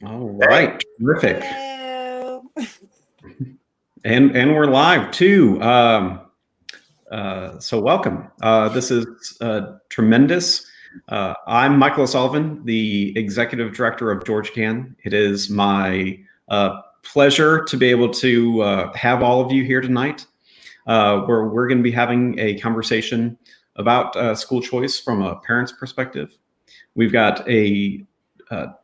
All right, terrific. Hello. And we're live too. So welcome. This is tremendous. I'm Michael O'Sullivan, the Executive Director of GeorgiaCAN. It is my pleasure to be able to have all of you here tonight, where we're going to be having a conversation about school choice from a parent's perspective. We've got a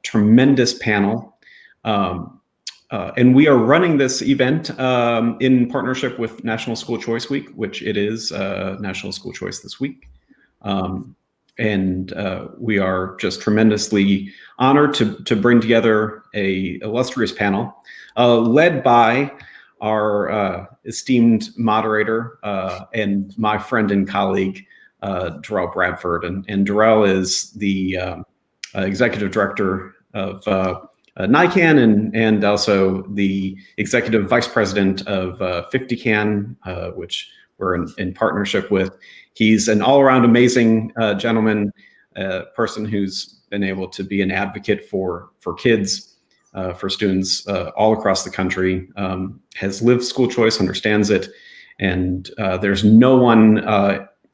tremendous panel. And we are running this event in partnership with National School Choice Week, which it is National School Choice this week. And we are just tremendously honored to bring together a illustrious panel led by our esteemed moderator and my friend and colleague, Darrell Bradford. And Darrell is the Executive Director of NICAN and also the Executive Vice President of 50CAN, which we're in partnership with. He's an all-around amazing gentleman, person who's been able to be an advocate for kids, for students all across the country, has lived school choice, understands it, and there's no one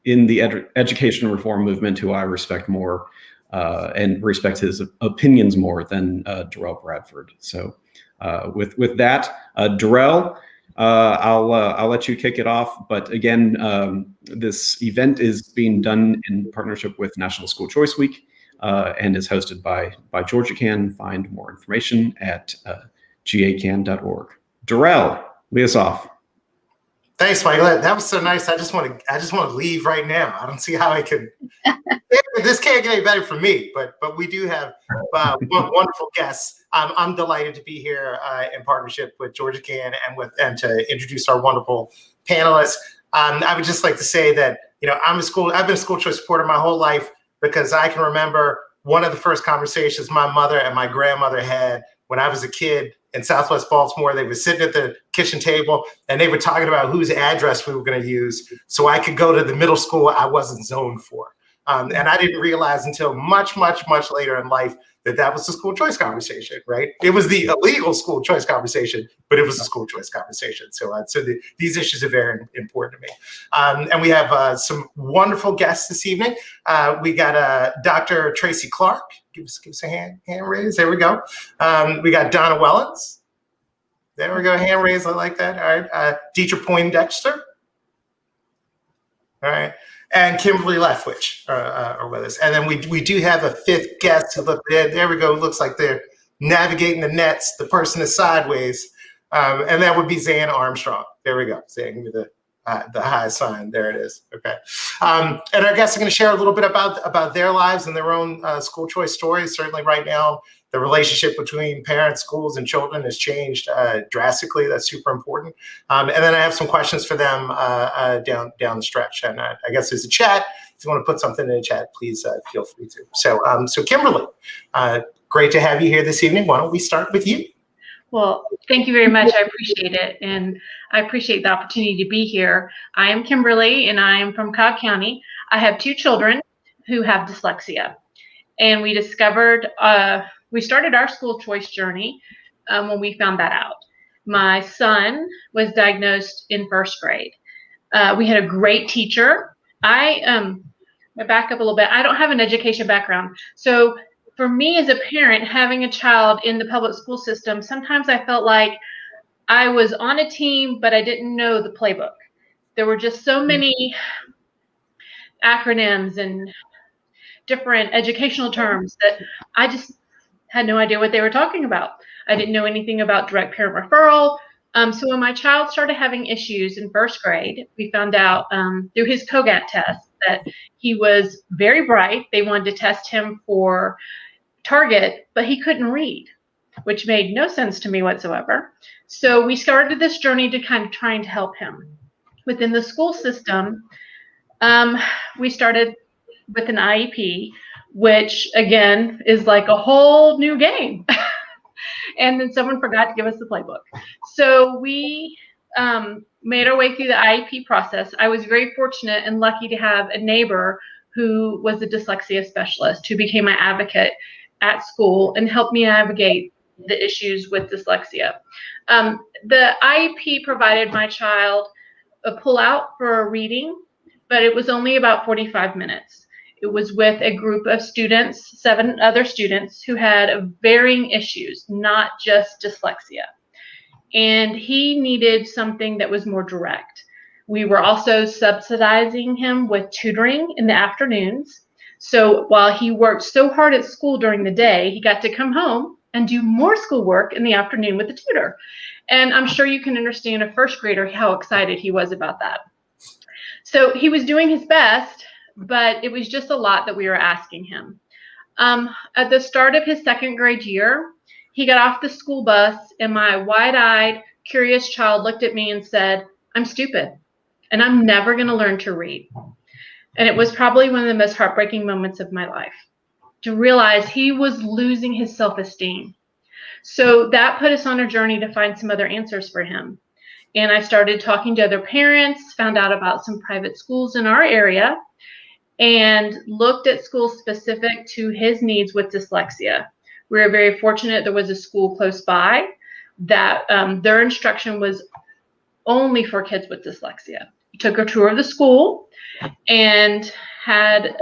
in the education reform movement who I respect more and respect his opinions more than Darrell Bradford. So with that, Darrell, I'll let you kick it off. But again, this event is being done in partnership with National School Choice Week and is hosted by GeorgiaCAN. Find more information at gacan.org. Darrell, lead us off. Thanks, Michael. That was so nice. I just want to leave right now. I don't see how I can. This can't get any better for me. But we do have wonderful guests. I'm delighted to be here in partnership with GeorgiaCAN and to introduce our wonderful panelists. I would just like to say that I've been a school choice supporter my whole life because I can remember one of the first conversations my mother and my grandmother had when I was a kid in Southwest Baltimore. They were sitting at the kitchen table and they were talking about whose address we were going to use so I could go to the middle school I wasn't zoned for. And I didn't realize until much, much, much later in life that was the school choice conversation, right? It was the illegal school choice conversation, but it was the school choice conversation. So these issues are very important to me. And we have some wonderful guests this evening. We got Dr. Tracy Clark. Give us a hand raise. There we go. We got Donna Wellens. There we go. Hand raise. I like that. All right. Dietrich Poindexter. All right. And Kimberly Leftwich are with us. And then we do have a fifth guest who there we go. Looks like they're navigating the nets. The person is sideways. And that would be Zan Armstrong. There we go. Zan with the high sign. There it is. Okay. And our guests are going to share a little bit about their lives and their own school choice stories. Certainly right now, the relationship between parents, schools, and children has changed drastically. That's super important. And then I have some questions for them down the stretch. And I guess there's a chat. If you want to put something in the chat, please feel free to. So Kimberly, great to have you here this evening. Why don't we start with you? Well, thank you very much. I appreciate it. And I appreciate the opportunity to be here. I am Kimberly, and I am from Cobb County. I have two children who have dyslexia. And we discovered, we started our school choice journey when we found that out. My son was diagnosed in first grade. We had a great teacher. I back up a little bit. I don't have an education background. So for me as a parent, having a child in the public school system, sometimes I felt like I was on a team, but I didn't know the playbook. There were just so many acronyms and different educational terms that I just had no idea what they were talking about. I didn't know anything about direct parent referral. So when my child started having issues in first grade, we found out through his COGAT test that he was very bright. They wanted to test him for target, but he couldn't read, which made no sense to me whatsoever. So we started this journey to kind of trying to help him. Within the school system, we started with an IEP, which again is like a whole new game. And then someone forgot to give us the playbook. So we made our way through the IEP process. I was very fortunate and lucky to have a neighbor who was a dyslexia specialist who became my advocate at school and helped me navigate the issues with dyslexia. The IEP provided my child a pullout for reading, but it was only about 45 minutes. It was with a group of students, 7 other students who had varying issues, not just dyslexia. And he needed something that was more direct. We were also subsidizing him with tutoring in the afternoons. So while he worked so hard at school during the day, he got to come home and do more schoolwork in the afternoon with the tutor. And I'm sure you can understand a first grader how excited he was about that. So he was doing his best, but it was just a lot that we were asking him. At the start of his 2nd grade year, he got off the school bus, and my wide-eyed, curious child looked at me and said, "I'm stupid, and I'm never going to learn to read." And it was probably one of the most heartbreaking moments of my life, to realize he was losing his self-esteem. So that put us on a journey to find some other answers for him. And I started talking to other parents, found out about some private schools in our area, and looked at schools specific to his needs with dyslexia. We were very fortunate there was a school close by that their instruction was only for kids with dyslexia. We took a tour of the school and had,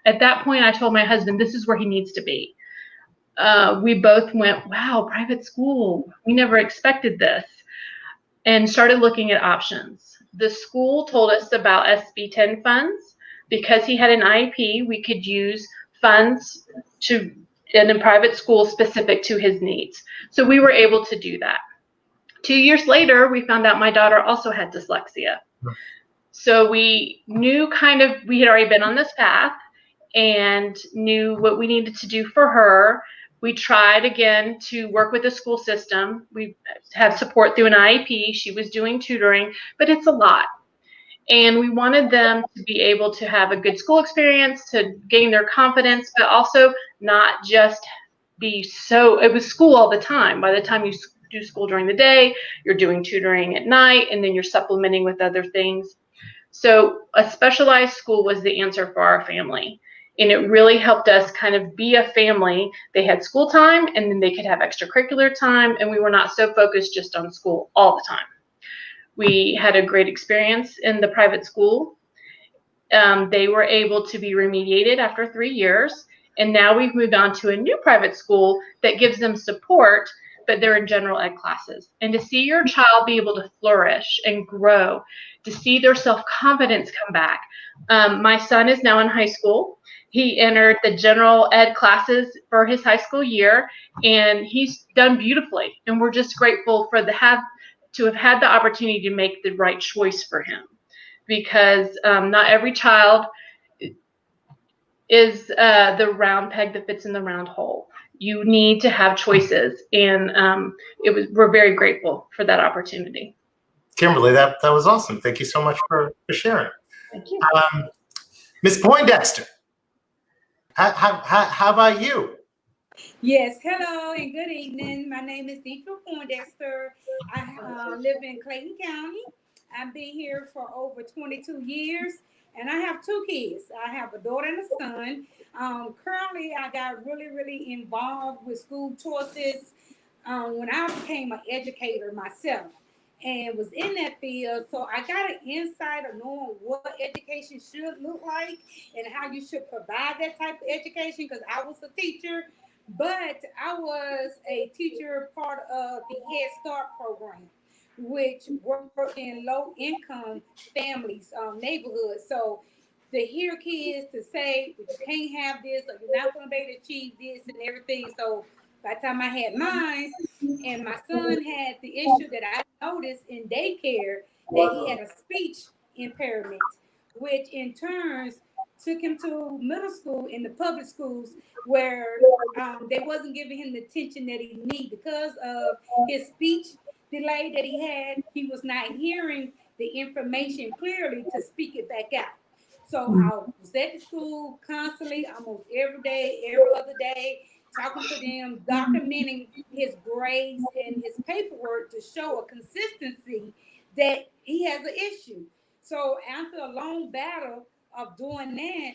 at that point, I told my husband, this is where he needs to be. We both went, wow, private school. We never expected this, and started looking at options. The school told us about SB 10 funds. Because he had an IEP, we could use funds in a private school specific to his needs. So we were able to do that. 2 years later, we found out my daughter also had dyslexia. So we knew we had already been on this path and knew what we needed to do for her. We tried again to work with the school system. We had support through an IEP. She was doing tutoring, but it's a lot. And we wanted them to be able to have a good school experience, to gain their confidence, but also not just it was school all the time. By the time you do school during the day, you're doing tutoring at night, and then you're supplementing with other things. So a specialized school was the answer for our family. And it really helped us kind of be a family. They had school time, and then they could have extracurricular time, and we were not so focused just on school all the time. We had a great experience in the private school. They were able to be remediated after 3 years, and now we've moved on to a new private school that gives them support, but they're in general ed classes. And to see your child be able to flourish and grow, to see their self-confidence come back. My son is now in high school. He entered the general ed classes for his high school year, and he's done beautifully. And we're just grateful for to have had the opportunity to make the right choice for him, because not every child is the round peg that fits in the round hole. You need to have choices, and we're very grateful for that opportunity. Kimberly, that was awesome. Thank you so much for sharing. Thank you. Ms. Poindexter, how about you? Yes, hello and good evening. My name is Deidre Poindexter. I live in Clayton County. I've been here for over 22 years, and I have 2 kids. I have a daughter and a son. Currently, I got really involved with school choices when I became an educator myself and was in that field. So I got an insight of knowing what education should look like and how you should provide that type of education, because I was a teacher. But I was a teacher, part of the Head Start program, which worked in low-income families, neighborhoods. So to hear kids to say, you can't have this, or you're not going to be able to achieve this and everything. So by the time I had mine, and my son had the issue that I noticed in daycare, that he had a speech impairment, which in turn took him to middle school in the public schools, where they wasn't giving him the attention that he needed because of his speech delay that he had. He was not hearing the information clearly to speak it back out. So I was at the school constantly, almost every day, every other day, talking to them, documenting his grades and his paperwork to show a consistency that he has an issue. So after a long battle of doing that,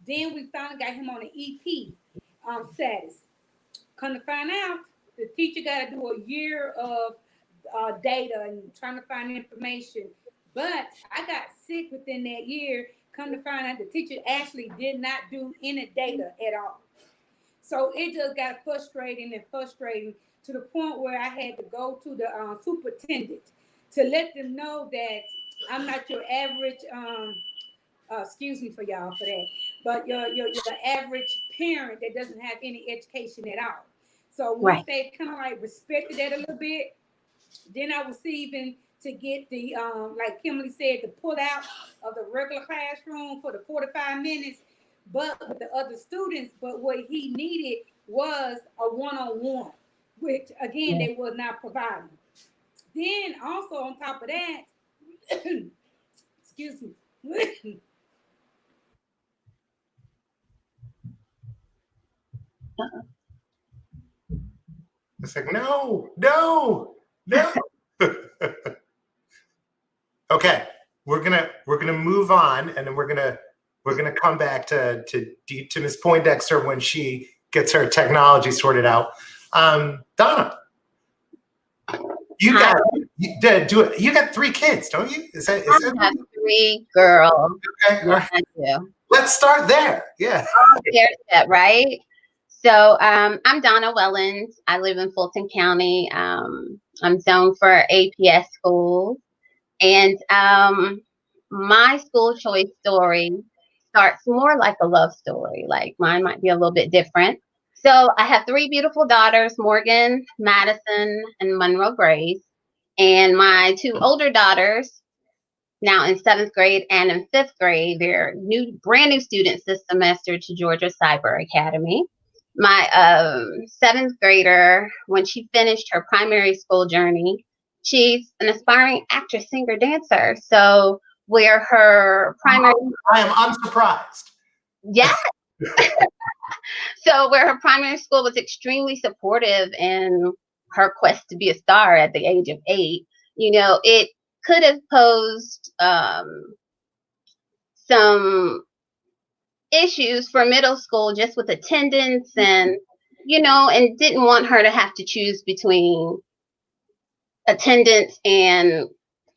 then we finally got him on an EP status. Come to find out, the teacher got to do a year of data and trying to find information. But I got sick within that year. Come to find out, the teacher actually did not do any data at all. So it just got frustrating and frustrating to the point where I had to go to the superintendent to let them know that I'm not your average. Excuse me for y'all for that, but your average parent that doesn't have any education at all. So once Right. they kind of like respected that a little bit, then I was even to get the like Kimberly said, to pull out of the regular classroom for the 45 minutes, but with the other students. But what he needed was a one-on-one, which again Yeah. they was not providing. Then also on top of that, excuse me. It's like, no, no, no. Okay, we're gonna move on, and then we're gonna come back to Miss Poindexter when she gets her technology sorted out. Donna, you got you got 3 kids, don't you? Is I that have 3 girls. okay? All right. I do. Let's start there. Yeah. There's that, right? So I'm Donna Wellens. I live in Fulton County. I'm zoned for APS schools. And my school choice story starts more like a love story. Like mine might be a little bit different. So I have 3 beautiful daughters, Morgan, Madison, and Monroe Grace. And my 2 older daughters, now in 7th grade and in 5th grade, they're brand new students this semester to Georgia Cyber Academy. My 7th grader, when she finished her primary school journey, she's an aspiring actress, singer, dancer. So where her primary, I am unsurprised. yeah. So where her primary school was extremely supportive in her quest to be a star at the age of 8, it could have posed some issues for middle school just with attendance and didn't want her to have to choose between attendance and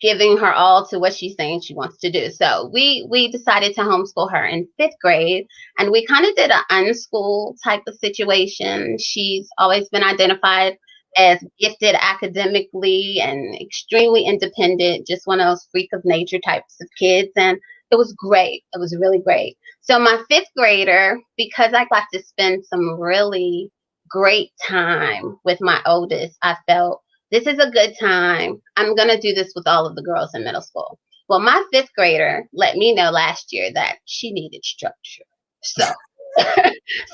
giving her all to what she's saying she wants to do. So we decided to homeschool her in 5th grade, and we kind of did an unschool type of situation. She's always been identified as gifted academically and extremely independent, just one of those freak of nature types of kids. And it was great. It was really great. So my 5th grader, because I got to spend some really great time with my oldest, I felt this is a good time. I'm going to do this with all of the girls in middle school. Well, my 5th grader let me know last year that she needed structure. So,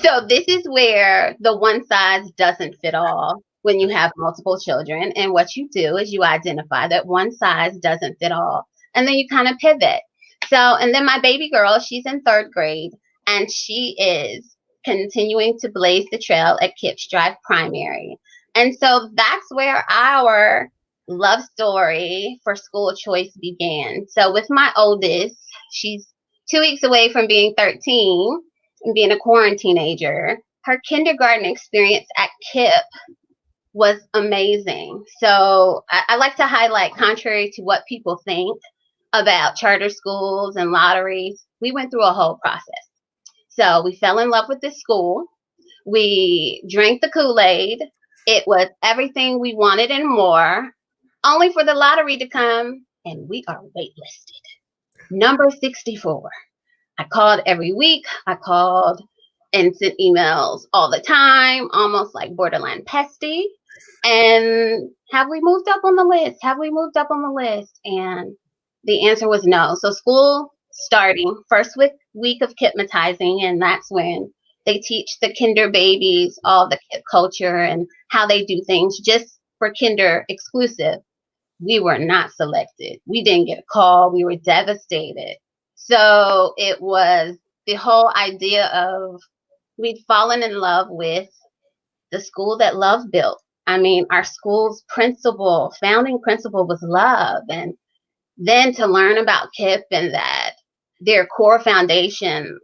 so this is where the one size doesn't fit all when you have multiple children. And what you do is you identify that one size doesn't fit all. And then you kind of pivot. So, and then my baby girl, she's in 3rd grade, and she is continuing to blaze the trail at Kipps Drive Primary. And so that's where our love story for school choice began. So with my oldest, she's 2 weeks away from being 13 and being a quarantine teenager. Her kindergarten experience at KIPP was amazing. So I like to highlight, contrary to what people think about charter schools and lotteries, we went through a whole process. So we fell in love with this school. We drank the Kool-Aid. It was everything we wanted and more, only for the lottery to come, and we are waitlisted. Number 64. I called every week. I called and sent emails all the time, almost like borderline pesty. And have we moved up on the list? Have we moved up on the list? And the answer was no. So school starting, first week of hypnotizing, and that's when they teach the kinder babies all the KIPP culture and how they do things just for kinder exclusive. We were not selected. We didn't get a call. We were devastated. So it was the whole idea of we'd fallen in love with the school that love built. I mean, our school's founding principle was love. And then to learn about KIPP and that their core foundation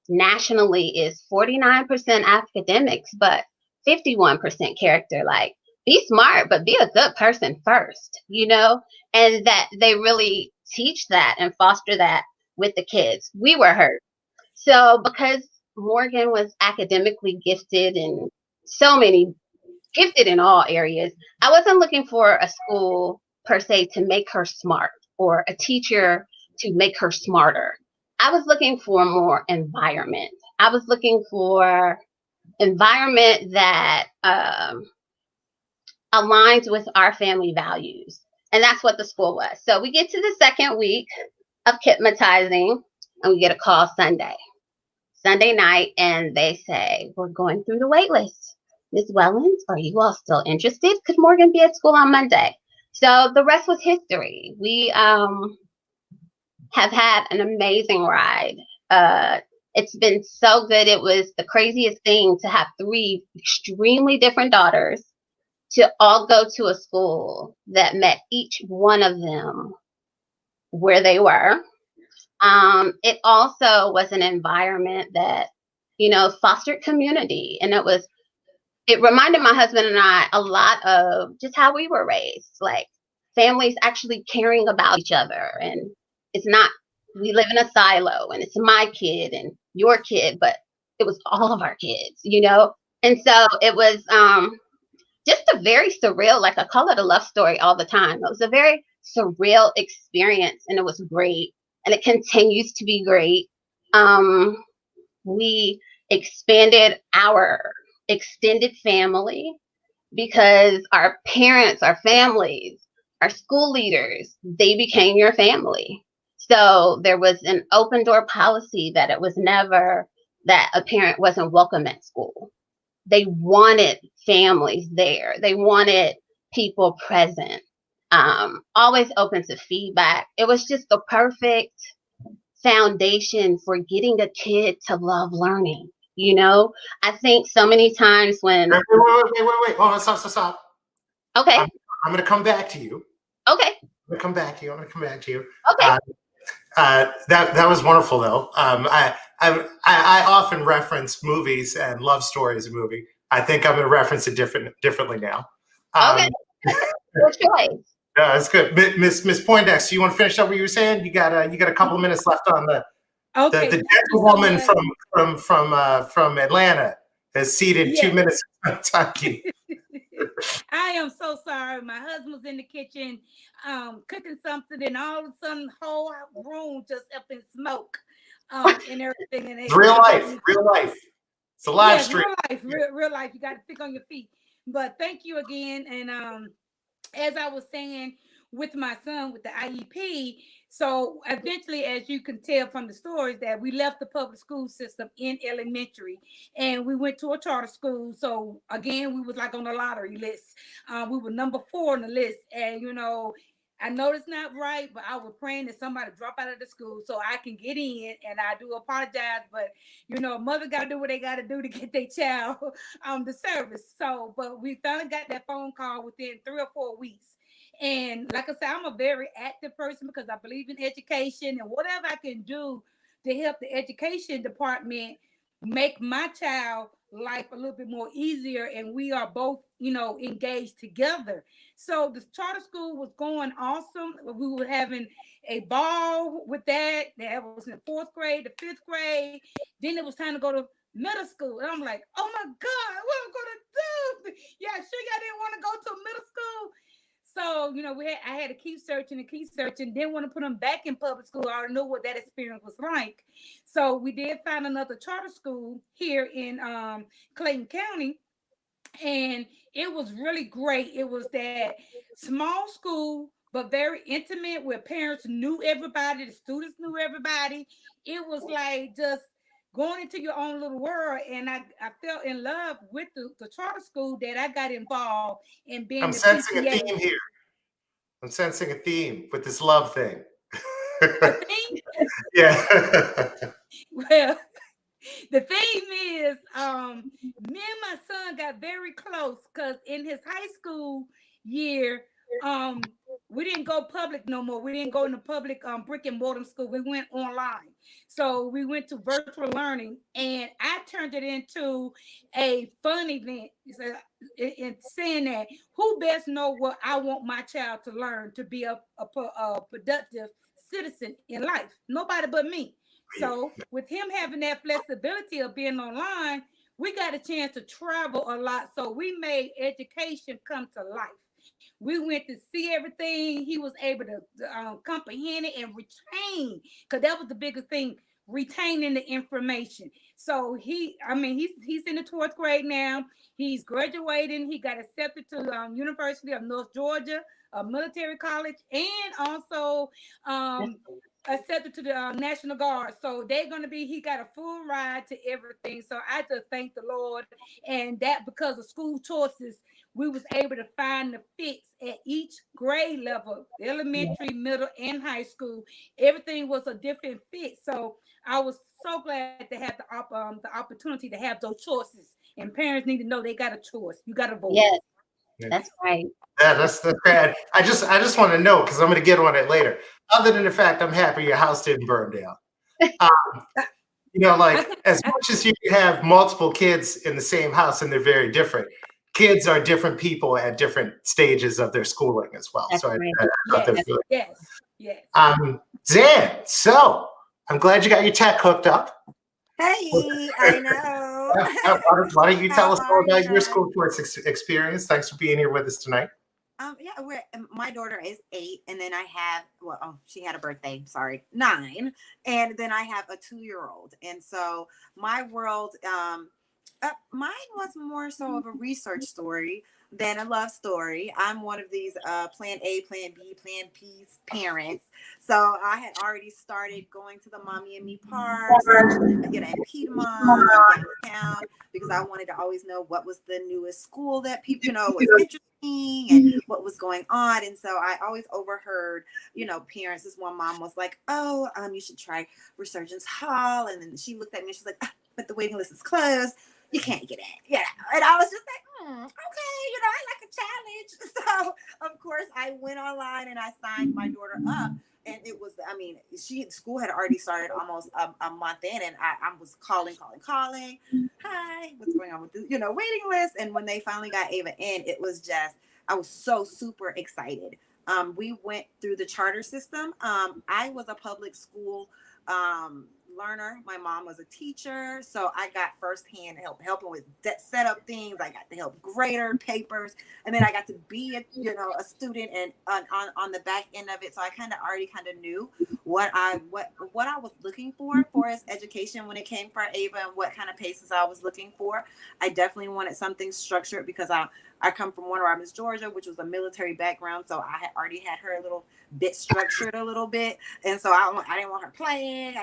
nationally is 49% academics, but 51% character. Like, be smart, but be a good person first, you know? And that they really teach that and foster that with the kids. We were hurt. So because Morgan was academically gifted and so many gifted in all areas, I wasn't looking for a school per se to make her smart or a teacher to make her smarter. I was looking for more environment. I was looking for environment that aligns with our family values. And that's what the school was. So we get to the second week of hypnotizing and we get a call Sunday night, and they say, we're going through the wait list. Ms. Wellens, are you all still interested? Could Morgan be at school on Monday? So the rest was history. We have had an amazing ride. It's been so good. It was the craziest thing to have 3 extremely different daughters to all go to a school that met each one of them where they were. It also was an environment that, you know, fostered community. And it reminded my husband and I a lot of just how we were raised, like families actually caring about each other. And it's not, we live in a silo and it's my kid and your kid, but it was all of our kids, you know? And so it was just a very surreal, like I call it a love story all the time. It was a very surreal experience and it was great. And it continues to be great. We expanded our extended family because our parents, our families, our school leaders, they became your family. So there was an open door policy that it was never that a parent wasn't welcome at school. They wanted families there. They wanted people present. Always open to feedback. It was just the perfect foundation for getting a kid to love learning. You know, I think so many times when. Wait. Hold on, stop. Okay. I'm going to come back to you. Okay. I'm going to come back to you. Okay. That was wonderful, though. I often reference movies and love stories in movie. I think I'm going to reference it differently now. Okay. Good choice. Yeah, it's good. Miss Poindexter, you want to finish up what you were saying? You got a couple of minutes left on the gentlewoman from Atlanta has ceded 2 minutes of time. I am so sorry. My husband was in the kitchen cooking something, and all of a sudden, the whole room just up in smoke and everything. And Real life. It's a live stream. Real life. You got to think on your feet. But thank you again. And as I was saying with my son with the IEP, so eventually, as you can tell from the stories, that we left the public school system in elementary and we went to a charter school. So again, we was like on the lottery list. We were number 4 on the list, and you know, I know it's not right, but I was praying that somebody drop out of the school so I can get in. And I do apologize, but you know, mother got to do what they got to do to get their child the service. So, but we finally got that phone call within 3 or 4 weeks. And like I said, I'm a very active person because I believe in education, and whatever I can do to help the education department make my child life a little bit more easier, and we are both, you know, engaged together. So the charter school was going awesome. We were having a ball with that. That was in 4th grade, the 5th grade. Then it was time to go to middle school. And I'm like, oh my God, what am I gonna do? Yeah, sure y'all didn't want to go to middle school. So, you know, I had to keep searching. Didn't want to put them back in public school. I already knew what that experience was like. So we did find another charter school here in Clayton County. And it was really great. It was that small school, but very intimate, where parents knew everybody, the students knew everybody. It was like just going into your own little world. And I fell in love with the charter school that I got involved in being I'm the sensing PTA. a theme here. I'm sensing a theme with this love thing. A theme? Yeah. Well, the theme is me and my son got very close because in his high school year, We didn't go public no more. We didn't go in the public brick and mortar school. We went online. So we went to virtual learning, and I turned it into a fun event. In saying that, who best know what I want my child to learn to be a productive citizen in life? Nobody but me. So with him having that flexibility of being online, we got a chance to travel a lot. So we made education come to life. We went to see everything. He was able to comprehend it and retain, because that was the biggest thing, retaining the information. So he's in the 12th grade now. He's graduating. He got accepted to University of North Georgia, a military college, and also accepted to the National Guard. So they're going to be, he got a full ride to everything. So I just thank the Lord. And that because of school choices, we was able to find the fits at each grade level, elementary, middle, and high school. Everything was a different fit. So I was so glad to have the opportunity to have those choices. And parents need to know they got a choice. You got a voice. Yes, that's right. Yeah, that's bad. I just want to know, because I'm going to get on it later. Other than the fact I'm happy your house didn't burn down. Like as much as you have multiple kids in the same house and they're very different, kids are different people at different stages of their schooling as well. That's So right. I thought that was really Yes. Zan, so I'm glad you got your tech hooked up. Hey, I know. Why don't you tell How us more are you about your guys? school course experience? Thanks for being here with us tonight. Yeah, my daughter is 8, and then I have, she had a birthday, sorry, 9, and then I have a 2-year-old, and so my world, mine was more so of a research story than a love story. I'm one of these plan A, plan B, plan P parents. So I had already started going to the Mommy and Me parks, and Piedmont and downtown, because I wanted to always know what was the newest school that people, was interesting and what was going on. And so I always overheard, parents. This one mom was like, "Oh, you should try Resurgence Hall," and then she looked at me and she's like, "But the waiting list is closed. You can't get in." Yeah. And I was just like, okay, I like a challenge. So of course I went online and I signed my daughter up. And it was, school had already started almost a month in, and I was calling. Hi, what's going on with the, waiting list? And when they finally got Ava in, it was just, I was so super excited. We went through the charter system. I was a public school learner. My mom was a teacher, so I got firsthand help helping with set up things. I got to help grade her papers, and then I got to be a student and on the back end of it. So I already knew what I was looking for as education when it came for Ava, and what kind of paces I was looking for. I definitely wanted something structured because I come from Warner Robins, Georgia, which was a military background, so I had already had her a little bit structured a little bit, and so I didn't want her playing.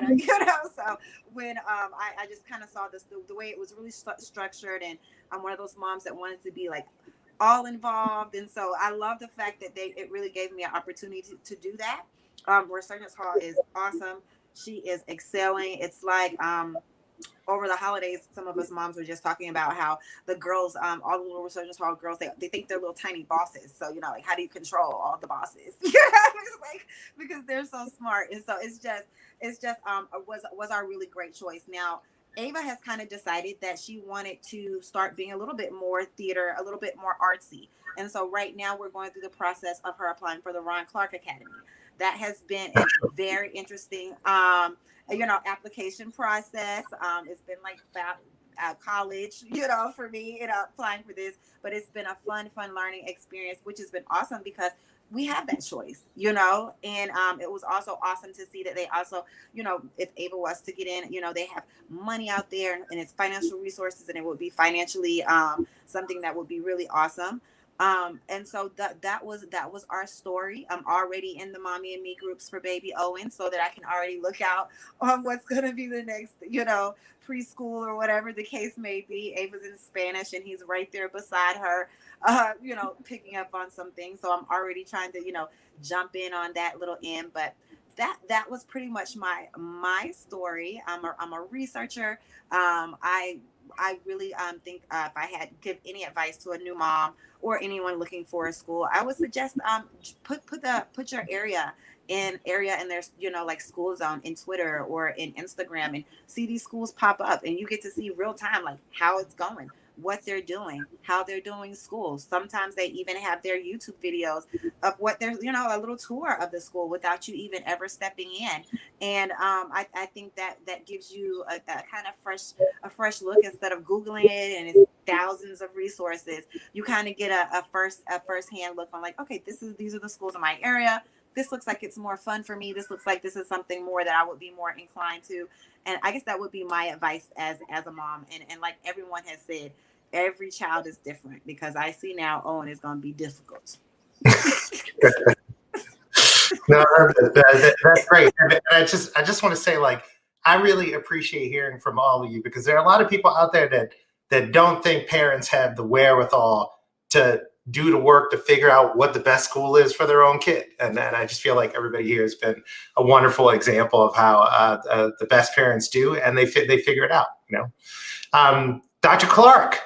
So when I just kind of saw this the way it was really structured, and I'm one of those moms that wanted to be like all involved, and so I love the fact that it really gave me an opportunity to do that. Resurgence Hall is awesome. She is excelling. It's like over the holidays, some of us moms were just talking about how the girls, all the little Resurgence Hall girls, they think they're little tiny bosses. So, like, how do you control all the bosses? It's like, because they're so smart. And so it's just was our really great choice. Now, Ava has kind of decided that she wanted to start being a little bit more theater, a little bit more artsy. And so right now we're going through the process of her applying for the Ron Clark Academy. That has been a very interesting application process. It's been like college, for me, applying for this, but it's been a fun learning experience, which has been awesome because we have that choice, and it was also awesome to see that they also, if Ava was to get in, they have money out there and it's financial resources, and it would be financially something that would be really awesome. And so that was our story. I'm already in the Mommy and Me groups for baby Owen, so that I can already look out on what's going to be the next, preschool or whatever the case may be. Ava's in Spanish and he's right there beside her, picking up on some things. So I'm already trying to, jump in on that little end, but that was pretty much my story. I'm a researcher. I I really think if I had give any advice to a new mom or anyone looking for a school, I would suggest put your area in their, you know, like school zone in Twitter or in Instagram, and see these schools pop up, and you get to see real time like how it's going, what they're doing, how they're doing schools. Sometimes they even have their YouTube videos of what they're, you know, a little tour of the school without you even ever stepping in. And I think that gives you a kind of fresh look instead of Googling it and it's thousands of resources. You kind of get a first hand look on like, okay, these are the schools in my area. This looks like it's more fun for me. This looks like this is something more that I would be more inclined to. And I guess that would be my advice as a mom. And like everyone has said, every child is different, because I see now Owen is going to be difficult. No, that's great. And I just want to say, like, I really appreciate hearing from all of you, because there are a lot of people out there that don't think parents have the wherewithal to do the work to figure out what the best school is for their own kid. And I just feel like everybody here has been a wonderful example of how the best parents do, and they figure it out. You know, Dr. Clark,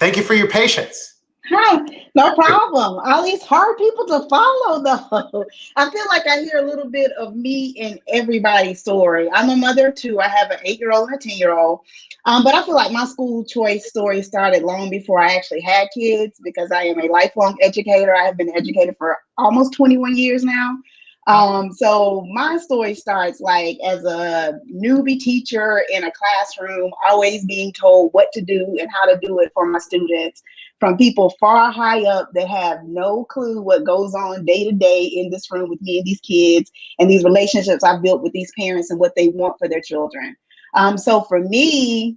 thank you for your patience. Hi, no problem. All these hard people to follow, though. I feel like I hear a little bit of me in everybody's story. I'm a mother too. I have an 8-year-old and a 10-year-old. But I feel like my school choice story started long before I actually had kids, because I am a lifelong educator. I have been educated for almost 21 years now. So my story starts like as a newbie teacher in a classroom, always being told what to do and how to do it for my students, from people far high up that have no clue what goes on day to day in this room with me and these kids, and these relationships I've built with these parents and what they want for their children. So for me,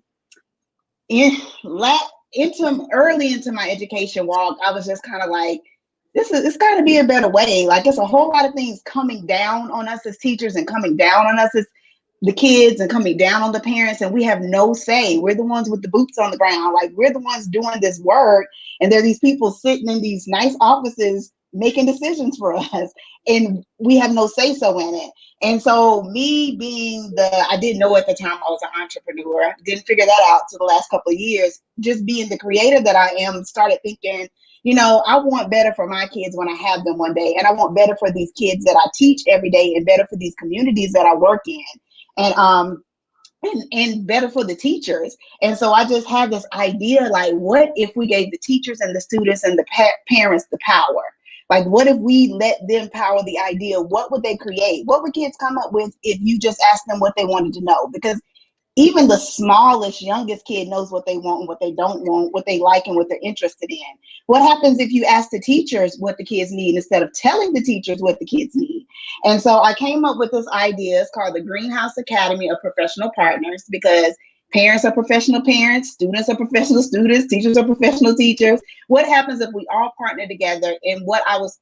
early into my education walk, I was just kind of like, it's got to be a better way. Like, it's a whole lot of things coming down on us as teachers and coming down on us as the kids and coming down on the parents, and we have no say. We're the ones with the boots on the ground. Like, we're the ones doing this work, and there are these people sitting in these nice offices making decisions for us, and we have no say so in it. And so me being I didn't know at the time I was an entrepreneur, didn't figure that out till the last couple of years, just being the creator that I am, started thinking, you know, I want better for my kids when I have them one day. And I want better for these kids that I teach every day, and better for these communities that I work in, and better for the teachers. And so I just have this idea, like, what if we gave the teachers and the students and the parents the power? Like, what if we let them power the idea? What would they create? What would kids come up with if you just asked them what they wanted to know? Because even the smallest, youngest kid knows what they want and what they don't want, what they like and what they're interested in. What happens if you ask the teachers what the kids need instead of telling the teachers what the kids need? And so I came up with this idea. It's called the Greenhouse Academy of Professional Partners, because parents are professional parents, students are professional students, teachers are professional teachers. What happens if we all partner together in what I was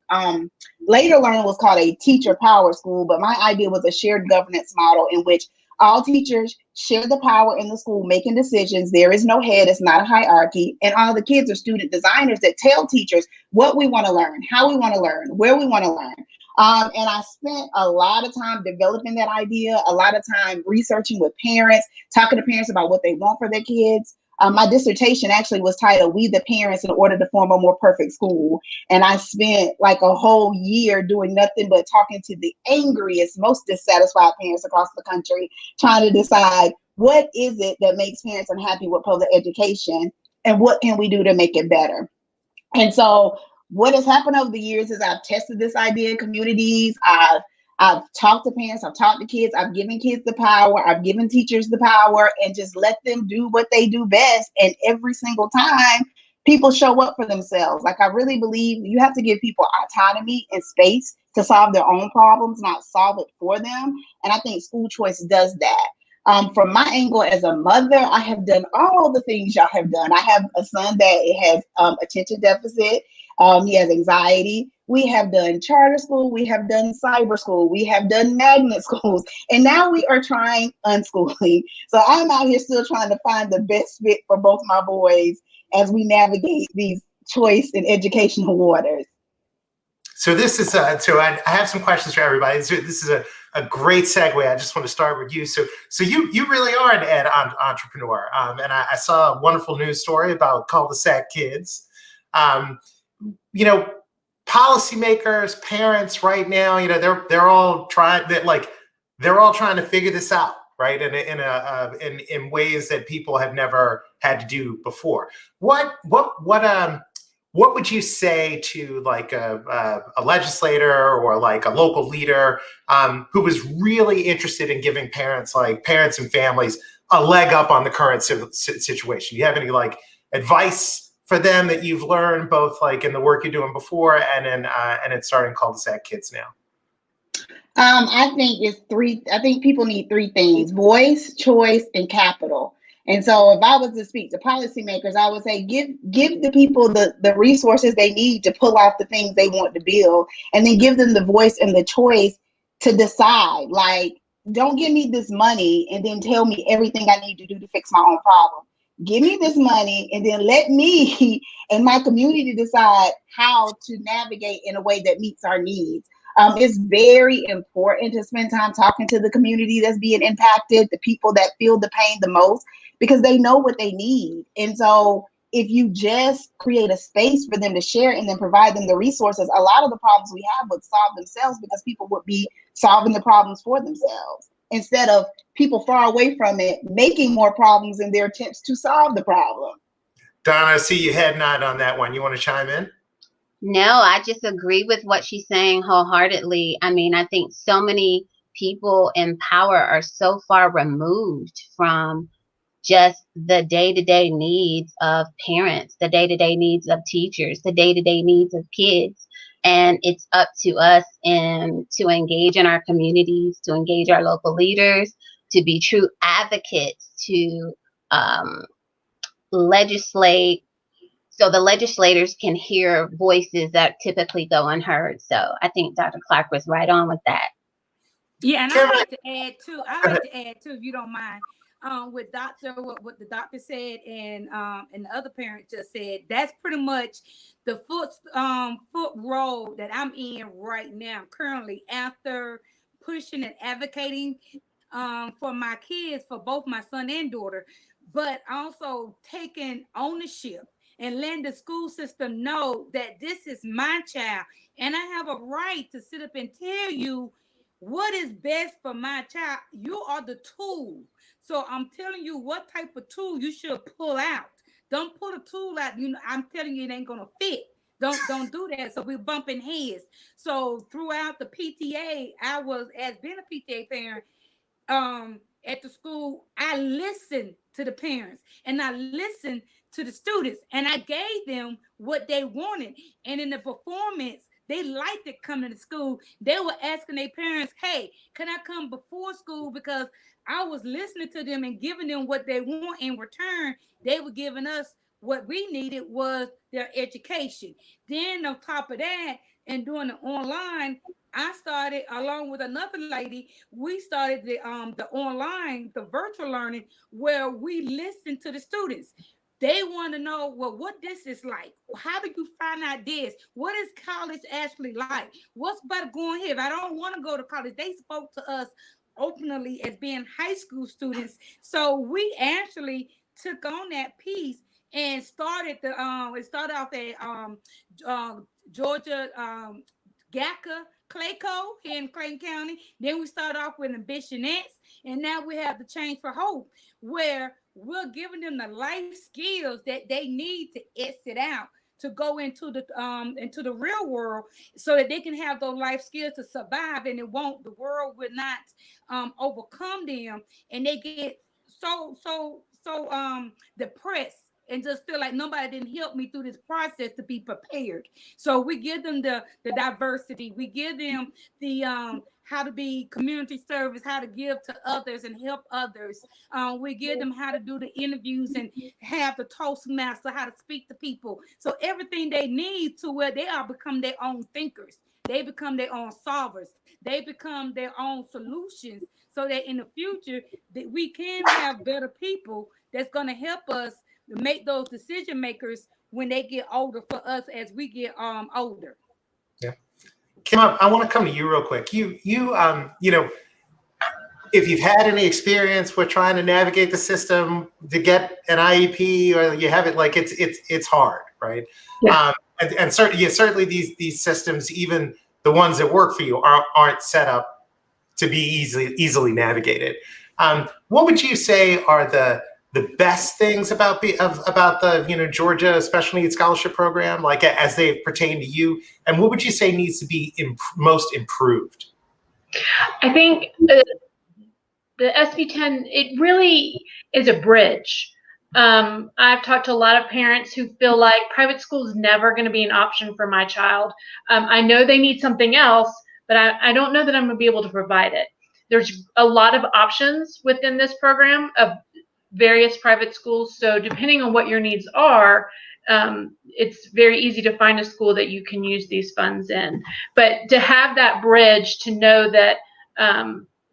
later learned was called a teacher power school, but my idea was a shared governance model in which all teachers share the power in the school, making decisions. There is no head. It's not a hierarchy. And all the kids are student designers that tell teachers what we want to learn, how we want to learn, where we want to learn. And I spent a lot of time developing that idea, a lot of time researching with parents, talking to parents about what they want for their kids. My dissertation actually was titled "We the Parents in Order to Form a More Perfect School." And I spent like a whole year doing nothing but talking to the angriest, most dissatisfied parents across the country, trying to decide what is it that makes parents unhappy with public education, and what can we do to make it better. And so what has happened over the years is I've tested this idea in communities. I've talked to parents, I've talked to kids, I've given kids the power, I've given teachers the power, and just let them do what they do best. And every single time, people show up for themselves. Like, I really believe you have to give people autonomy and space to solve their own problems, not solve it for them. And I think school choice does that. From my angle as a mother, I have done all the things y'all have done. I have a son that has attention deficit. He has anxiety. We have done charter school. We have done cyber school. We have done magnet schools. And now we are trying unschooling. So I'm out here still trying to find the best fit for both my boys as we navigate these choice and educational waters. So this is I have some questions for everybody. This is a great segue. I just want to start with you. So you really are an ed entrepreneur, and I saw a wonderful news story about cul-de-sac kids. You know, policymakers, parents, right now, you know, they're all trying to figure this out, right? In ways that people have never had to do before. What would you say to like a legislator or like a local leader who was really interested in giving parents and families a leg up on the current situation? Do you have any like advice for them that you've learned both like in the work you're doing before and in starting cul-de-sac kids now? I think people need three things: voice, choice, and capital. And so if I was to speak to policymakers, I would say give the people the resources they need to pull off the things they want to build, and then give them the voice and the choice to decide. Like, don't give me this money and then tell me everything I need to do to fix my own problem. Give me this money and then let me and my community decide how to navigate in a way that meets our needs. It's very important to spend time talking to the community that's being impacted, the people that feel the pain the most, because they know what they need. And so if you just create a space for them to share and then provide them the resources, a lot of the problems we have would solve themselves because people would be solving the problems for themselves instead of people far away from it making more problems in their attempts to solve the problem. Donna, I see you head nod on that one. You want to chime in? No, I just agree with what she's saying wholeheartedly. I mean, I think so many people in power are so far removed from just the day-to-day needs of parents, the day-to-day needs of teachers, the day-to-day needs of kids. And it's up to us to engage in our communities, to engage our local leaders, to be true advocates, to legislate, so the legislators can hear voices that typically go unheard. So I think Dr. Clark was right on with that. Yeah, and I'd like to add too, if you don't mind, with what the doctor said and the other parent just said, that's pretty much the foot road that I'm in right now, currently, after pushing and advocating for my kids, for both my son and daughter, but also taking ownership and letting the school system know that this is my child and I have a right to sit up and tell you what is best for my child. You are the tool. So I'm telling you what type of tool you should pull out. Don't pull a tool out. You know, I'm telling you it ain't gonna fit. Don't do that. So we're bumping heads. So throughout the PTA, I was, as being a PTA parent, at the school, I listened to the parents and I listened to the students and I gave them what they wanted. And in the performance, they liked it coming to school. They were asking their parents, hey, can I come before school? Because I was listening to them and giving them what they want. In return, they were giving us what we needed was their education. Then on top of that, and doing the online, I started along with another lady. We started the online, the virtual learning, where we listen to the students. They want to know, well, what this is like. How do you find out this? What is college actually like? What's about going here? If I don't want to go to college, they spoke to us openly as being high school students. So we actually took on that piece and started it started off at Georgia GACA Clayco here in Clayton County. Then we started off with Ambitionettes, and now we have the Change for Hope, where we're giving them the life skills that they need to exit out, to go into the real world, so that they can have those life skills to survive, and the world will not overcome them, and they get so depressed and just feel like nobody didn't help me through this process to be prepared. So we give them the diversity. We give them the how to be community service, how to give to others and help others. We give them how to do the interviews and have the Toastmaster, how to speak to people. So everything they need to where they are become their own thinkers. They become their own solvers. They become their own solutions, so that in the future that we can have better people that's going to help us make those decision makers when they get older, for us as we get older. Yeah. Kim, I want to come to you real quick. You know, if you've had any experience with trying to navigate the system to get an IEP, or you have it, like it's hard, right? Yeah. And certainly these systems, even the ones that work for you, aren't set up to be easily navigated. What would you say are the best things about the Georgia Special Needs Scholarship Program, like as they pertain to you, and what would you say needs to be most improved? I think the SB10, it really is a bridge. I've talked to a lot of parents who feel like private school is never going to be an option for my child. I know they need something else, but I don't know that I'm going to be able to provide it. There's a lot of options within this program of various private schools. So depending on what your needs are, it's very easy to find a school that you can use these funds in. But to have that bridge, to know that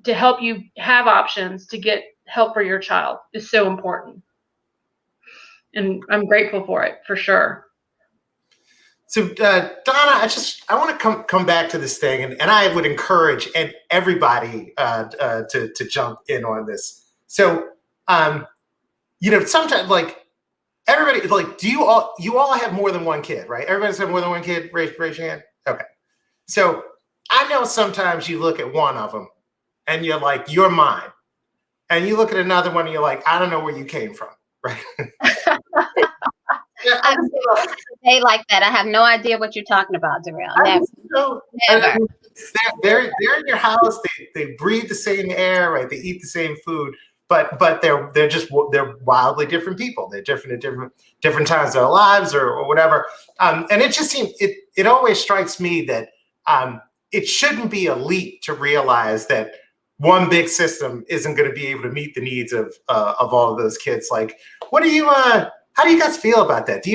to help you have options to get help for your child is so important. And I'm grateful for it, for sure. So Donna, I want to come back to this thing, and I would encourage everybody to jump in on this. So sometimes, like, everybody, like, do you all have more than one kid, right? Everybody's have more than one kid. Raise your hand. Okay. So I know sometimes you look at one of them and you're like, you're mine. And you look at another one and you're like, I don't know where you came from, right? They like that. I have no idea what you're talking about, Darrell. Never. They're in your house. They breathe the same air, right? They eat the same food, but they're wildly different people. They're different at different times of their lives or whatever. And it just seems it always strikes me that it shouldn't be a leap to realize that one big system isn't going to be able to meet the needs of all of those kids. Like, how do you guys feel about that?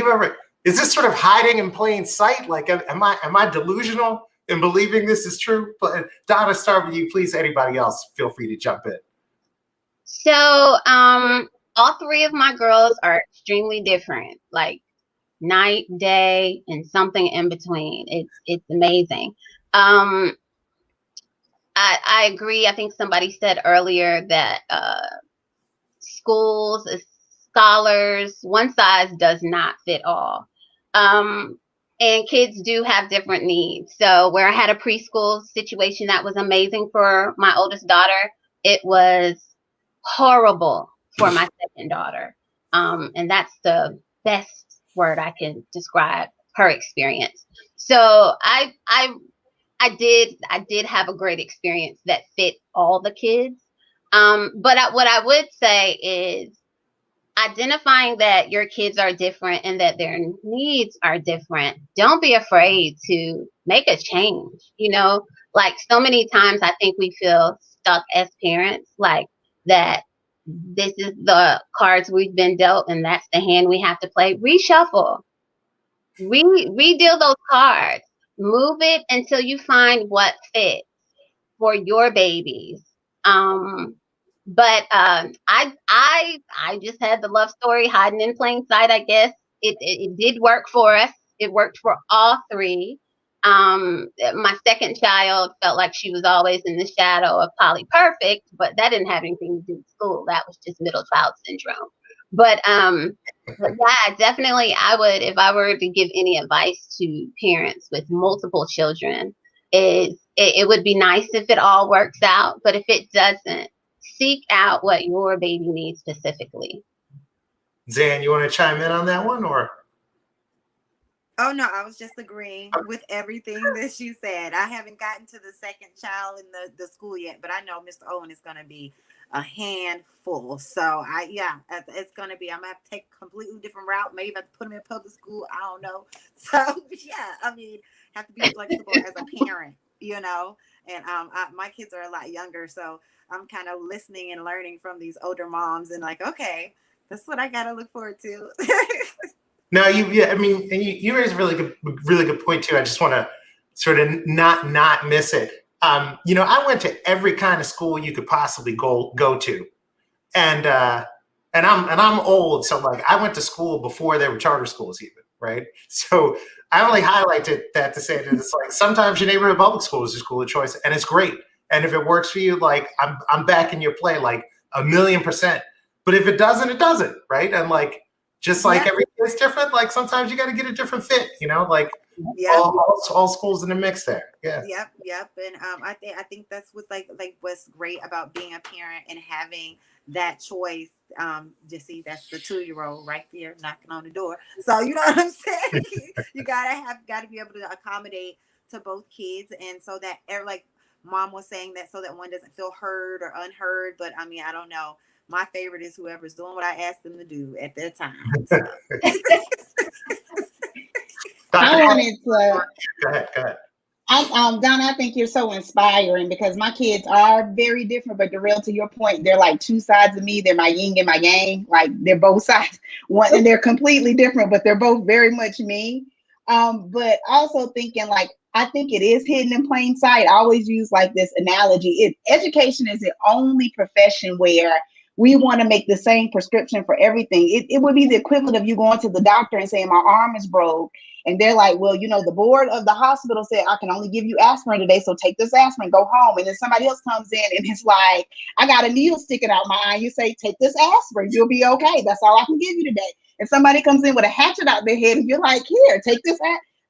Is this sort of hiding in plain sight? Like, am I delusional in believing this is true? But Donna, start with you, please. Anybody else, feel free to jump in. So, all three of my girls are extremely different, like night, day, and something in between. It's amazing. I agree. I think somebody said earlier that schools, scholars, one size does not fit all. And kids do have different needs. So where I had a preschool situation that was amazing for my oldest daughter, it was horrible for my second daughter. And that's the best word I can describe her experience. So I did have a great experience that fit all the kids. But what I would say is identifying that your kids are different and that their needs are different. Don't be afraid to make a change. Like, so many times I think we feel stuck as parents, like that this is the cards we've been dealt and that's the hand we have to play. Reshuffle. Redeal those cards. Move it until you find what fits for your babies. But I just had the love story hiding in plain sight, I guess. It did work for us. It worked for all three. My second child felt like she was always in the shadow of Polly Perfect, but that didn't have anything to do with school. That was just middle child syndrome. But yeah, definitely I would, if I were to give any advice to parents with multiple children, it would be nice if it all works out, but if it doesn't, seek out what your baby needs specifically. Zan, you want to chime in on that one, or? Oh no, I was just agreeing with everything that you said. I haven't gotten to the second child in the school yet, but I know Mr. Owen is going to be a handful. So it's going to be, I'm going to have to take a completely different route. Maybe I have to put him in public school. I don't know. So yeah, I mean, have to be flexible as a parent, and my kids are a lot younger. So I'm kind of listening and learning from these older moms and like, okay, that's what I got to look forward to. No, you raise a really good point too. I just want to sort of not miss it. I went to every kind of school you could possibly go to, and I'm old, so like I went to school before there were charter schools even, right? So I only highlighted that to say that it's like sometimes your neighborhood public school is your school of choice, and it's great. And if it works for you, like I'm backing your play like 1,000,000%. But if it doesn't, it doesn't, right? And like just like every kid's different, like sometimes you got to get a different fit, you know, like all schools in the mix there. Yeah. Yep. And I think that's what's what's great about being a parent and having that choice. Just see, that's the 2-year-old right there knocking on the door. So you know what I'm saying? You gotta be able to accommodate to both kids, and so that like Mom was saying, that so that one doesn't feel heard or unheard. But I mean, I don't know. My favorite is whoever's doing what I asked them to do at that time. So. I wanted to. Go ahead. Donna, I think you're so inspiring because my kids are very different, but to your point, they're like two sides of me. They're my yin and my yang. Like they're both sides. One, and they're completely different, but they're both very much me. But also thinking like, I think it is hidden in plain sight. I always use like this analogy. Education is the only profession where we want to make the same prescription for everything. It would be the equivalent of you going to the doctor and saying, my arm is broke. And they're like, well, you know, the board of the hospital said, I can only give you aspirin today. So take this aspirin, go home. And then somebody else comes in and it's like, I got a needle sticking out my eye. You say, take this aspirin, you'll be okay. That's all I can give you today. And somebody comes in with a hatchet out their head and you're like, here, take this.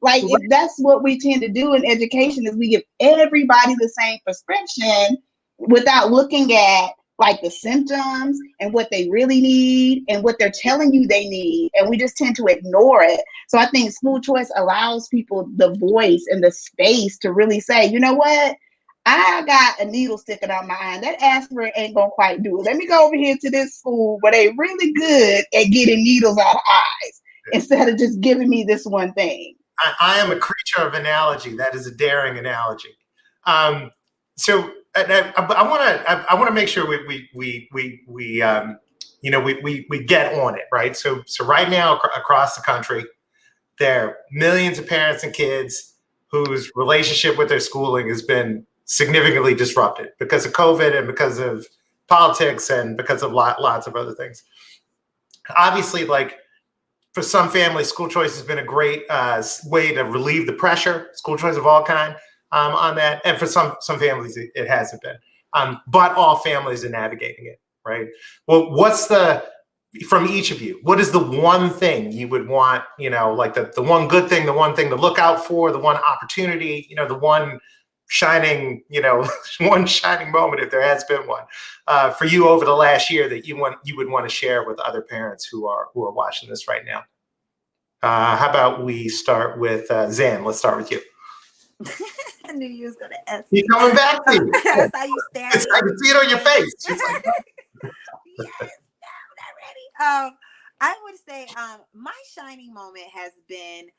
Like, if that's what we tend to do in education, is we give everybody the same prescription without looking at like the symptoms and what they really need and what they're telling you they need. And we just tend to ignore it. So I think school choice allows people the voice and the space to really say, you know what? I got a needle sticking out my eye. That aspirin ain't gonna quite do it. Let me go over here to this school where they really good at getting needles out of eyes instead of just giving me this one thing. I am a creature of analogy. That is a daring analogy. So I want to make sure we get on it, right? So right now across the country, there are millions of parents and kids whose relationship with their schooling has been significantly disrupted because of COVID and because of politics and because of lots of other things. Obviously, like for some families, school choice has been a great way to relieve the pressure, school choice of all kind. On that, and for some families it hasn't been, but all families are navigating it, right? Well, what's from each of you, what is the one thing you would want, you know, like the one good thing, the one thing to look out for, the one opportunity, you know, the one shining, you know, one shining moment, if there has been one, for you over the last year that you would want to share with other parents who are watching this right now? How about we start with Zan? Let's start with you. I knew you was gonna ask. He's coming back to you. I saw you staring. I can see it on your face. She's like, Yes, no, not ready. I would say my shining moment has been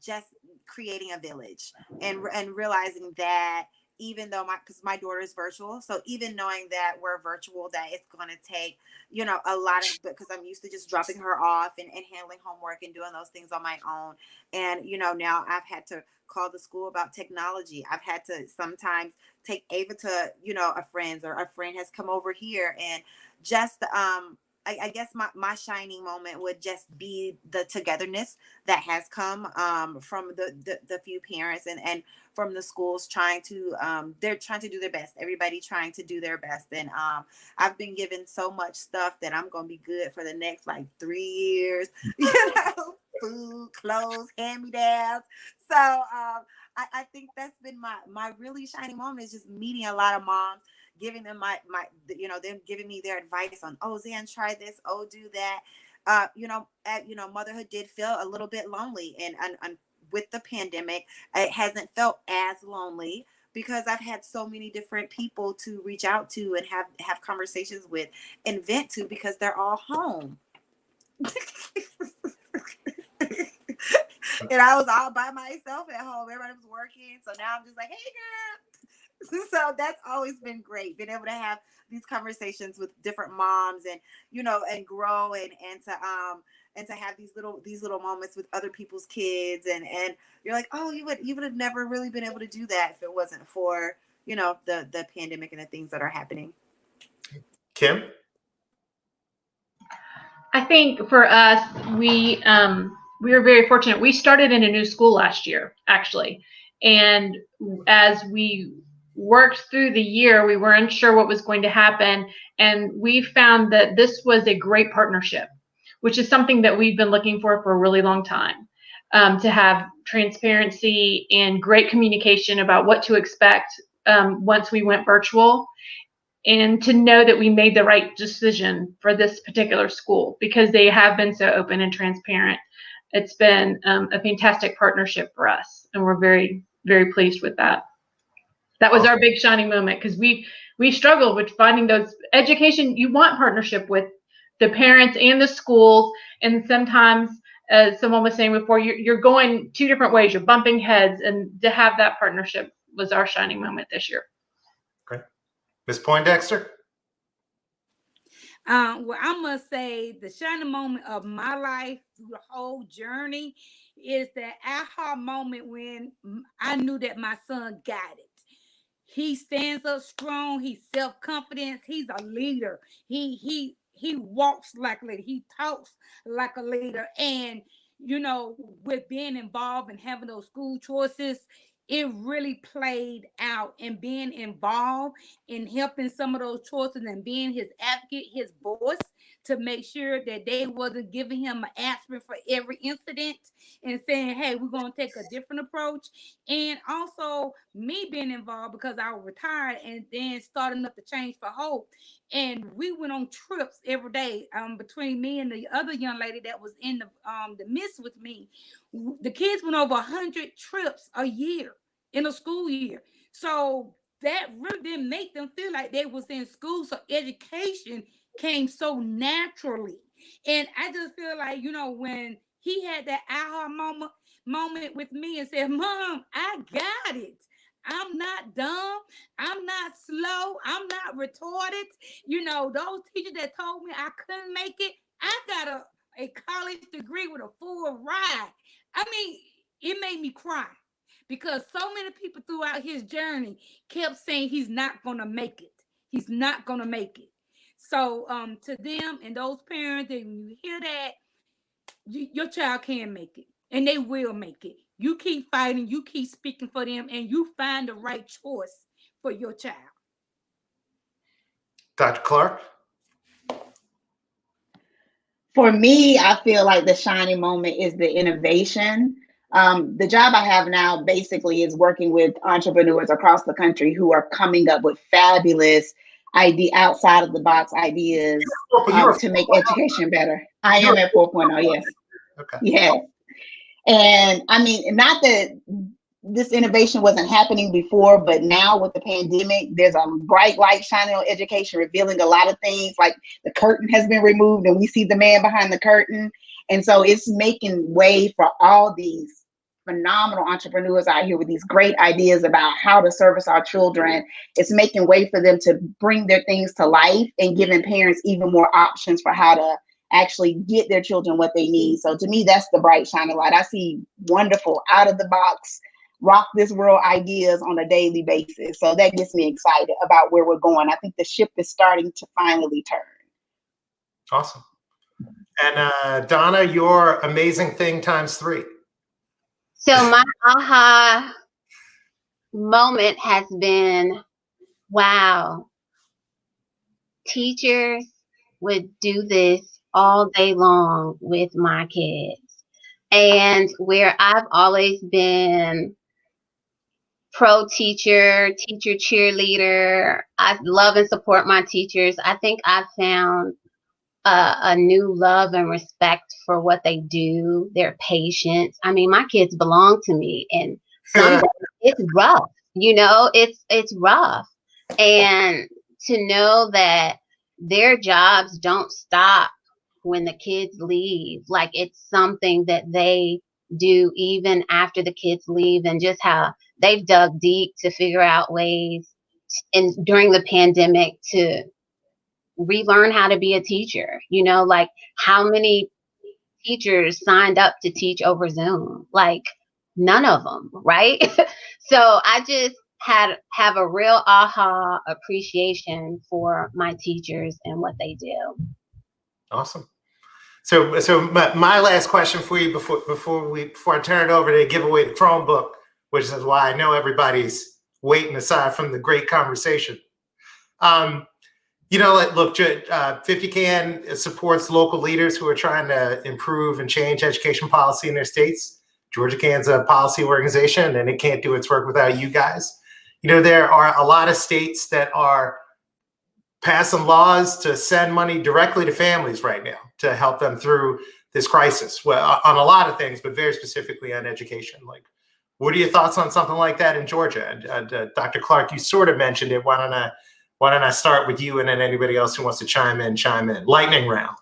just creating a village and realizing that even though because my daughter is virtual, so even knowing that we're virtual, that it's going to take, you know, a lot of, because I'm used to just dropping her off and handling homework and doing those things on my own. And, you know, now I've had to call the school about technology. I've had to sometimes take Ava to, you know, a friend's, or a friend has come over here, and just, I guess my shining moment would just be the togetherness that has come from the few parents and from the schools trying to, they're trying to do their best. Everybody trying to do their best. And I've been given so much stuff that I'm going to be good for the next like 3 years, you know, food, clothes, hand-me-downs. So I think that's been my really shining moment, is just meeting a lot of moms, giving them my you know, them giving me their advice on, oh, Zan, try this, oh, do that. You know, motherhood did feel a little bit lonely, and with the pandemic, it hasn't felt as lonely because I've had so many different people to reach out to and have conversations with and vent to, because they're all home. And I was all by myself at home. Everybody was working. So now I'm just like, hey, girl. So that's always been great, being able to have these conversations with different moms, and, you know, and grow and to have these little moments with other people's kids, and you're like, oh, you would have never really been able to do that if it wasn't for, you know, the pandemic and the things that are happening. Kim? I think for us, we we were very fortunate. We started in a new school last year, actually. And as we worked through the year, we weren't sure what was going to happen. And we found that this was a great partnership, which is something that we've been looking for a really long time, to have transparency and great communication about what to expect once we went virtual, and to know that we made the right decision for this particular school because they have been so open and transparent. It's been a fantastic partnership for us, and we're very, very pleased with that. That was our big shining moment because we struggled with finding those education. You want partnership with the parents and the schools, and sometimes, as someone was saying before, you're going two different ways. You're bumping heads, and to have that partnership was our shining moment this year. Great. Ms. Poindexter? Well, I must say the shining moment of my life through the whole journey is that aha moment when I knew that my son got it. He stands up strong. He's self-confident. He's a leader. He walks like a leader. He talks like a leader. And with being involved and having those school choices, it really played out, and being involved in helping some of those choices and being his advocate, his voice, to make sure that they wasn't giving him an aspirin for every incident and saying, hey, we're going to take a different approach. And also me being involved because I was retired and then starting up the Change for Hope. And we went on trips every day between me and the other young lady that was in the midst with me. The kids went over 100 trips a year in a school year. So that really didn't make them feel like they was in school. So education came so naturally. And I just feel like, when he had that aha moment with me and said, Mom, I got it. I'm not dumb. I'm not slow. I'm not retarded. Those teachers that told me I couldn't make it, I got a college degree with a full ride. I mean, it made me cry because so many people throughout his journey kept saying he's not going to make it. He's not going to make it. So to them and those parents, when you hear that, your child can make it, and they will make it. You keep fighting, you keep speaking for them, and you find the right choice for your child. Dr. Clark? For me, I feel like the shining moment is the innovation. The job I have now basically is working with entrepreneurs across the country who are coming up with fabulous outside of the box ideas to make education better. I am at 4.0, yes. Okay. Yes. And I mean, not that this innovation wasn't happening before, but now with the pandemic, there's a bright light shining on education, revealing a lot of things. Like the curtain has been removed and we see the man behind the curtain. And so it's making way for all these phenomenal entrepreneurs out here with these great ideas about how to service our children. It's making way for them to bring their things to life and giving parents even more options for how to actually get their children what they need. So to me, that's the bright shining light. I see wonderful out of the box, rock this world ideas on a daily basis. So that gets me excited about where we're going. I think the ship is starting to finally turn. Awesome. And Donna, your amazing thing times 3. So my aha moment has been, wow, teachers would do this all day long with my kids. And where I've always been pro teacher cheerleader, I love and support my teachers. I think I've found a new love and respect for what they do, their patience. I mean, my kids belong to me, and some days it's rough, it's rough. And to know that their jobs don't stop when the kids leave, like it's something that they do even after the kids leave, and just how they've dug deep to figure out ways during the pandemic to relearn how to be a teacher. Like how many teachers signed up to teach over Zoom? Like none of them, right? So I just have a real aha appreciation for my teachers and what they do. Awesome. So my last question for you before I turn it over to give away the Chromebook, which is why I know everybody's waiting aside from the great conversation. You know, look, 50CAN supports local leaders who are trying to improve and change education policy in their states. GeorgiaCAN's a policy organization, and it can't do its work without you guys. You know, there are a lot of states that are passing laws to send money directly to families right now to help them through this crisis. Well, on a lot of things, but very specifically on education. Like, what are your thoughts on something like that in Georgia? Dr. Clark, you sort of mentioned it. Why don't I start with you, and then anybody else who wants to chime in. Lightning round.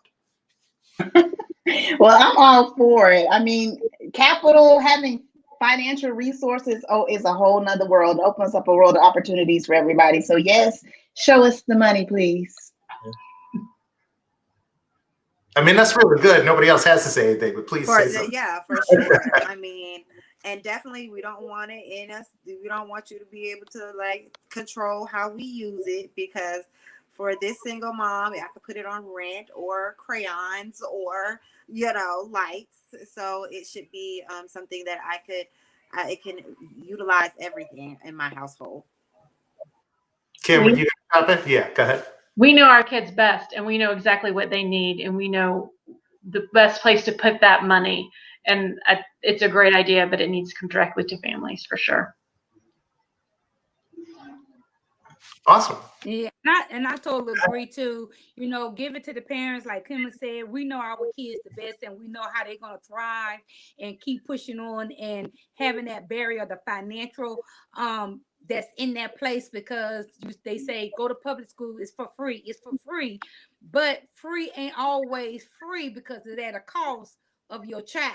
Well, I'm all for it. I mean, capital, having financial resources, is a whole nother world. It opens up a world of opportunities for everybody. So yes, show us the money, please. I mean, that's really good. Nobody else has to say anything, but please say something. Yeah, for sure. I mean, and definitely we don't want it in us. We don't want you to be able to like control how we use it, because for this single mom, I could put it on rent or crayons or, you know, lights. So it should be something that it can utilize everything in my household. Kim, would you jump in? Yeah, go ahead. We know our kids best, and we know exactly what they need, and we know the best place to put that money. And it's a great idea, but it needs to come directly to families for sure. Awesome. Yeah, and I totally agree too. You know, give it to the parents, like Kim said. We know our kids the best, and we know how they're gonna thrive and keep pushing on and having that barrier, the financial that's in that place, because they say go to public school, it's for free. It's for free, but free ain't always free, because it's at a cost of your child.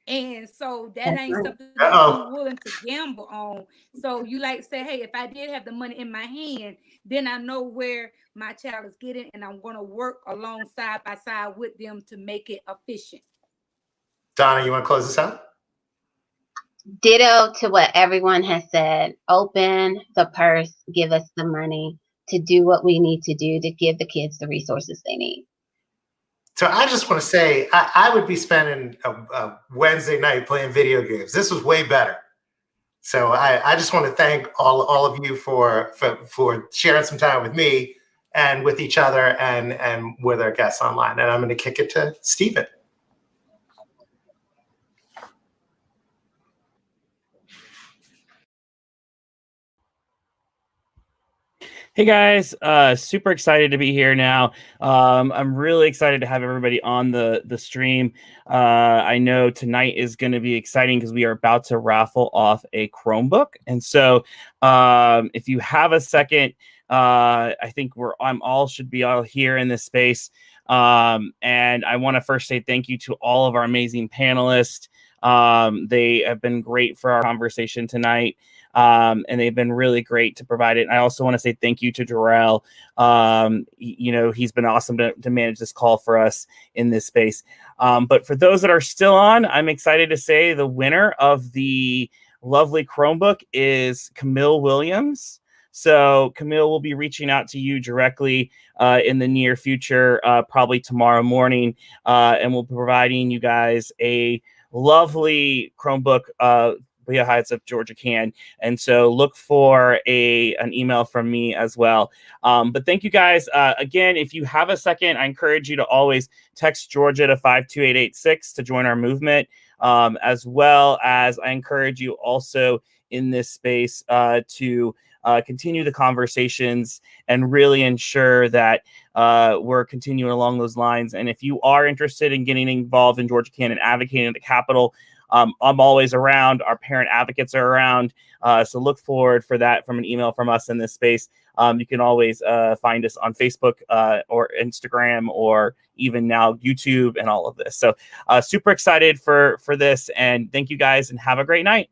And so that ain't something that you're willing to gamble on. So you like say, hey, if I did have the money in my hand, then I know where my child is getting, and I'm going to work along side by side with them to make it efficient. Donna, you want to close this out? Ditto to what everyone has said. Open the purse, give us the money to do what we need to do to give the kids the resources they need. So I just want to say, I would be spending a Wednesday night playing video games. This was way better. So I just want to thank all of you for sharing some time with me and with each other and with our guests online. And I'm going to kick it to Stephen. Hey guys, super excited to be here now. I'm really excited to have everybody on the stream. I know tonight is going to be exciting because we are about to raffle off a Chromebook. And so if you have a second, I think should be all here in this space. And I want to first say thank you to all of our amazing panelists. They have been great for our conversation tonight. And they've been really great to provide it. And I also want to say thank you to Jarrell. You know, he's been awesome to manage this call for us in this space. But for those that are still on, I'm excited to say the winner of the lovely Chromebook is Camille Williams. So Camille will be reaching out to you directly in the near future, probably tomorrow morning, and we'll be providing you guys a lovely Chromebook via Heights of GeorgiaCAN. And so look for an email from me as well. But thank you guys. Again, if you have a second, I encourage you to always text Georgia to 52886 to join our movement, as well as I encourage you also in this space to continue the conversations and really ensure that we're continuing along those lines. And if you are interested in getting involved in GeorgiaCAN and advocating at the Capitol, I'm always around. Our parent advocates are around. So look forward for that from an email from us in this space. You can always find us on Facebook or Instagram or even now YouTube and all of this. So super excited for this. And thank you guys and have a great night.